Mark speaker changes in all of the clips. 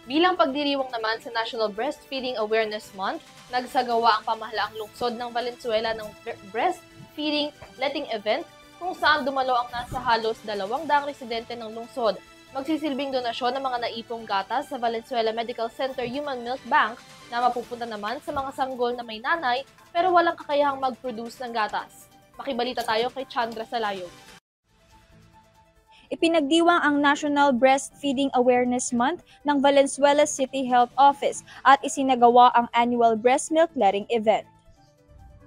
Speaker 1: Bilang pagdiriwang naman sa National Breastfeeding Awareness Month, nagsagawa ang pamahalaang lungsod ng Valenzuela ng Breastfeeding Letting Event kung saan dumalo ang nasa halos 200 residente ng lungsod. Magsisilbing donasyon ng mga naipong gatas sa Valenzuela Medical Center Human Milk Bank na mapupunta naman sa mga sanggol na may nanay pero walang kakayahang mag-produce ng gatas. Makibalita tayo kay Chandra Salayo.
Speaker 2: Ipinagdiwang ang National Breastfeeding Awareness Month ng Valenzuela City Health Office at isinagawa ang annual breast milk letting event.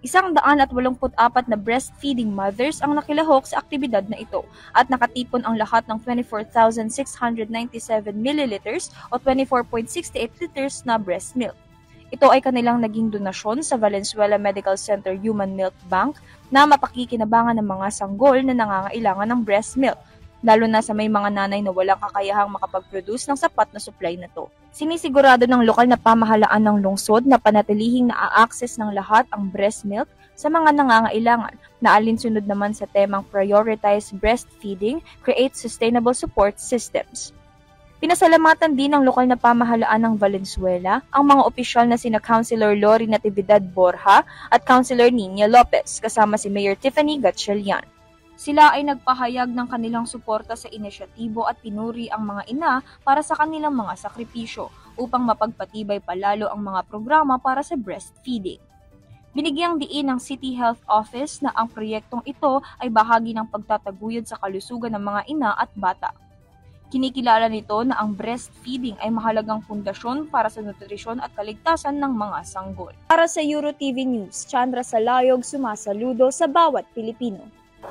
Speaker 2: 184 na breastfeeding mothers ang nakilahok sa aktibidad na ito at nakatipon ang lahat ng 24,697 milliliters o 24.68 liters na breast milk. Ito ay kanilang naging donasyon sa Valenzuela Medical Center Human Milk Bank na mapakikinabangan ng mga sanggol na nangangailangan ng breast milk, lalo na sa may mga nanay na walang kakayahang makapag-produce ng sapat na supply na to. Sinisigurado ng lokal na pamahalaan ng lungsod na panatilihing naa-access ng lahat ang breast milk sa mga nangangailangan na alinsunod naman sa temang Prioritize Breastfeeding, Create Sustainable Support Systems. Pinasalamatan din ng lokal na pamahalaan ng Valenzuela ang mga opisyal na sina Councilor Lori Natividad Borja at Councilor Nina Lopez kasama si Mayor Tiffany Gatchalian. Sila ay nagpahayag ng kanilang suporta sa inisyatibo at pinuri ang mga ina para sa kanilang mga sakripisyo upang mapagpatibay palalo ang mga programa para sa breastfeeding. Binigyang diin ng City Health Office na ang proyektong ito ay bahagi ng pagtataguyod sa kalusugan ng mga ina at bata. Kinikilala nito na ang breastfeeding ay mahalagang pundasyon para sa nutrisyon at kaligtasan ng mga sanggol. Para sa EuroTV News, Chandra Salayog sumasaludo sa bawat Pilipino.